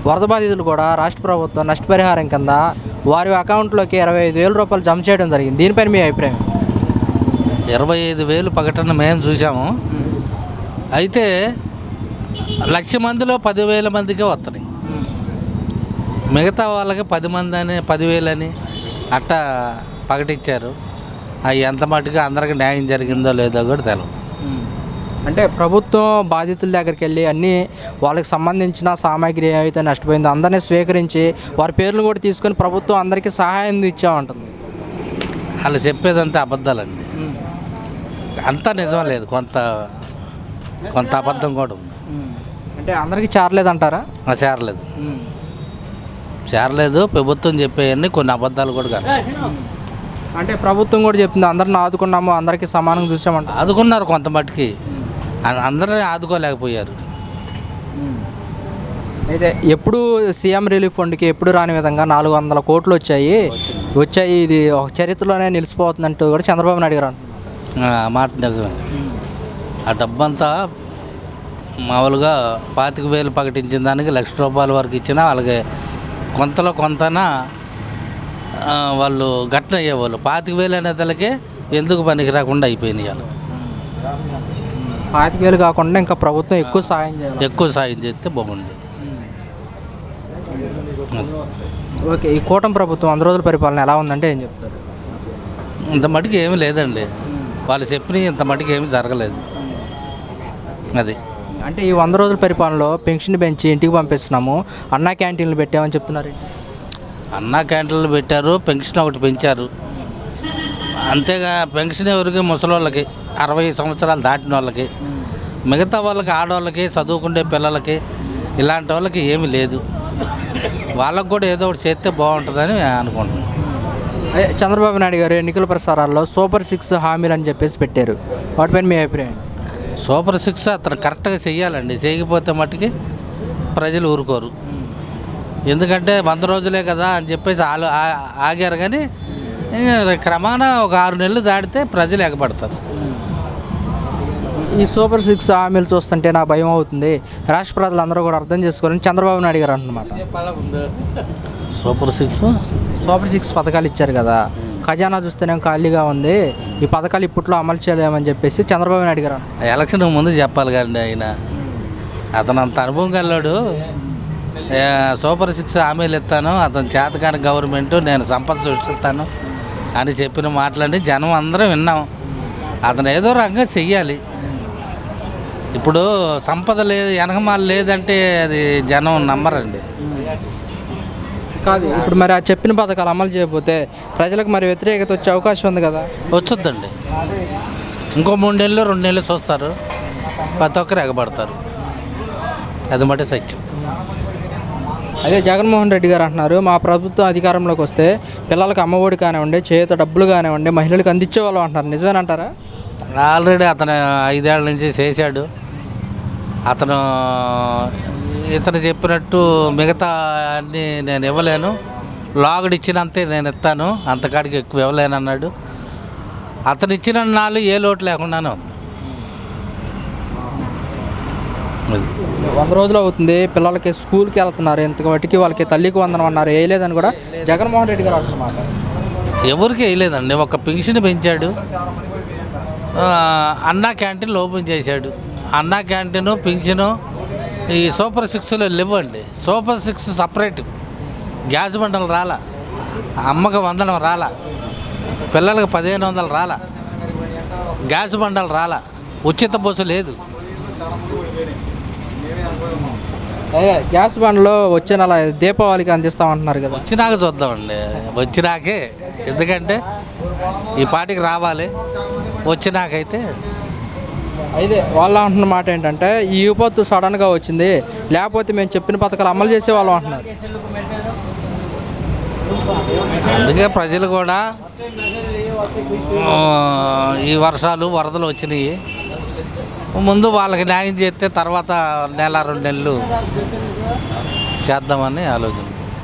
వరద బాధితులు కూడా రాష్ట్ర ప్రభుత్వం నష్టపరిహారం కింద వారి అకౌంట్లోకి 25,000 రూపాయలు జమ చేయడం జరిగింది. దీనిపైన మీ అభిప్రాయం? 25,000 ప్రకటన మేము చూసాము. అయితే 1,00,000 మందిలో 10,000 మందికే వస్తున్నాయి. మిగతా వాళ్ళకి 10 మంది అని 10,000 అని అట్టా ప్రకటించారు. అవి ఎంత మటుకు అందరికి న్యాయం జరిగిందో లేదో కూడా తెలియదు. అంటే ప్రభుత్వం బాధితుల దగ్గరికి వెళ్ళి అన్నీ వాళ్ళకి సంబంధించిన సామాగ్రి ఏవైతే నష్టపోయిందో అందరినీ స్వీకరించి వారి పేర్లు కూడా తీసుకొని ప్రభుత్వం అందరికీ సహాయం ఇచ్చామంటుంది. వాళ్ళు చెప్పేదంతా అబద్ధాలండి. అంతా నిజం లేదు, కొంత అబద్ధం కూడా ఉంది. అంటే అందరికీ చేరలేదంటారా? చేరలేదు. ప్రభుత్వం చెప్పేవన్నీ కొన్ని అబద్ధాలు కూడా కాదు. అంటే ప్రభుత్వం కూడా చెప్తుంది అందరిని ఆదుకున్నాము, అందరికీ సమానంగా చూసామంట. ఆదుకున్నారు కొంత మట్టుకి, అందరినీ ఆదుకోలేకపోయారు. అయితే ఎప్పుడు సీఎం రిలీఫ్ ఫండ్కి ఎప్పుడు రాని విధంగా 400 కోట్లు వచ్చాయి. ఇది ఒక చరిత్రలోనే నిలిచిపోతుందంటూ కూడా చంద్రబాబు నాయుడు గారు మాట నిజమే. ఆ డబ్బంతా మామూలుగా 25,000 ప్రకటించిన దానికి 1,00,000 రూపాయల వరకు ఇచ్చినా వాళ్ళకి కొంతలో కొంతనా వాళ్ళు గట్ల అయ్యేవాళ్ళు. 25,000 అనేతలకే ఎందుకు పనికి రాకుండా అయిపోయినాయి. వాళ్ళు 25,000 కాకుండా ఇంకా ప్రభుత్వం ఎక్కువ సాయం చేస్తే బాగుంది. ఓకే, ఈ కూటమి ప్రభుత్వం 100 రోజుల పరిపాలన ఎలా ఉందంటే ఏం చెప్తారు? ఇంత మటుకు ఏమీ లేదండి. వాళ్ళు చెప్పిన ఇంత మటుకు ఏమీ జరగలేదు. అది అంటే ఈ 100 రోజుల పరిపాలనలో పెన్షన్ పెంచి ఇంటికి పంపిస్తున్నాము, అన్నా క్యాంటీన్లు పెట్టామని చెప్తున్నారు. అన్నా క్యాంటీన్లు పెట్టారు, పెన్షన్ ఒకటి పెంచారు. అంతేగా పెన్షన్ ఎవరికి? ముసలోళ్ళకి, 60 సంవత్సరాలు దాటిన వాళ్ళకి. మిగతా వాళ్ళకి, ఆడవాళ్ళకి, చదువుకునే పిల్లలకి, ఇలాంటి వాళ్ళకి ఏమీ లేదు. వాళ్ళకు కూడా ఏదో ఒకటి చేస్తే బాగుంటుందని అనుకుంటున్నాను. చంద్రబాబు నాయుడు గారు ఎన్నికల ప్రసారాల్లో సూపర్ 6 హామీలు అని చెప్పేసి పెట్టారు. వాటిపైన మీ అభిప్రాయం? సూపర్ 6 అతను కరెక్ట్గా చెయ్యాలండి. చేయకపోతే మట్టుకి ప్రజలు ఊరుకోరు. ఎందుకంటే 100 రోజులే కదా అని చెప్పేసి ఆగారు. కానీ క్రమాన ఒక 6 నెలలు దాటితే ప్రజలు ఎగబడతారు. ఈ సూపర్ 6 హామీలు చూస్తుంటే నా భయం అవుతుంది, రాష్ట్ర ప్రజలందరూ కూడా అర్థం చేసుకోవాలని చంద్రబాబు నాయుడు గారు అంటున్నమాట. సూపర్ 6 పథకాలు ఇచ్చారు కదా, ఖజానా చూస్తేనే ఖాళీగా ఉంది, ఈ పథకాలు ఇప్పట్లో అమలు చేయలేమని చెప్పేసి చంద్రబాబు నాయుడు గారు ఎలక్షన్ ముందు చెప్పాలి కానీ అతను అంత అనుభవం కల్లాడు. సూపర్ 6 హామీలు ఇస్తాను, అతను చేతకాని గవర్నమెంట్, నేను సంపద సృష్టిస్తాను అని చెప్పిన మాటలని జనం అందరం విన్నాం. అతను ఏదో రకంగా చెయ్యాలి. ఇప్పుడు సంపద లేదు, వెనకమాల లేదంటే అది జనం నమ్మరండి. కాదు, ఇప్పుడు మరి ఆ చెప్పిన పథకాలు అమలు చేయకపోతే ప్రజలకు మరి వ్యతిరేకత వచ్చే అవకాశం ఉంది కదా? వచ్చొద్దండి. ఇంకో 3 నెలలు 2 నెలలు చూస్తారు, ప్రతి ఒక్కరు ఎగబడతారు. అది మటే సత్యం. అదే జగన్మోహన్ రెడ్డి గారు అంటున్నారు, మా ప్రభుత్వం అధికారంలోకి వస్తే పిల్లలకు అమ్మఒడి కానివ్వండి, చేత డబ్బులు కానివ్వండి, మహిళలకు అందించేవాళ్ళం అంటున్నారు. నిజమేనంటారా? ఆల్రెడీ అతను 5 ఏళ్ల నుంచి చేశాడు. ఇతను చెప్పినట్టు మిగతా అన్నీ నేను ఇవ్వలేను, లాగుడు ఇచ్చినంతే నేను ఇస్తాను, అంతకాడికి ఎక్కువ ఇవ్వలేను అన్నాడు. అతను ఇచ్చిన నాళ్ళు ఏ లోటు లేకుండానే ఉంది. 100 రోజులు అవుతుంది, పిల్లలకి స్కూల్కి వెళ్తున్నారు, ఇంతవరకు వాళ్ళకి తల్లికి వందనం అన్నారు, వేయలేదని కూడా జగన్మోహన్ రెడ్డి గారు అంటున్నమాట. ఎవరికి వేయలేదండి. ఒక పెన్షన్ పెంచాడు, అన్నా క్యాంటీన్లు ఓపెన్ చేశాడు. అన్నా క్యాంటీను, పింఛను ఈ సూపర్ 6లో లేవండి. Super 6 separate. గ్యాస్ బండలు రాలా, అమ్మకి వందనం రాలా, పిల్లలకు 1,500 రాలా, గ్యాస్ బండలు రాలా, ఉచిత బస్సు లేదు. గ్యాస్ బండ్లో వచ్చే నెల దీపావళికి అందిస్తామంటున్నారు కదా. వచ్చినాక చూద్దామండి, వచ్చినాకే. ఎందుకంటే ఈ పార్టీకి రావాలి, వచ్చినాకైతే. అయితే వాళ్ళు అంటున్న మాట ఏంటంటే ఈ విపత్తు సడన్గా వచ్చింది, లేకపోతే మేము చెప్పిన పథకాలు అమలు చేసేవాళ్ళం అంటున్నారు. అందుకే ప్రజలు కూడా ఈ వర్షాలు వరదలు వచ్చినాయి, ముందు వాళ్ళకి న్యాయం చేస్తే తర్వాత 1-2 నెలలు చేద్దామని ఆలోచన.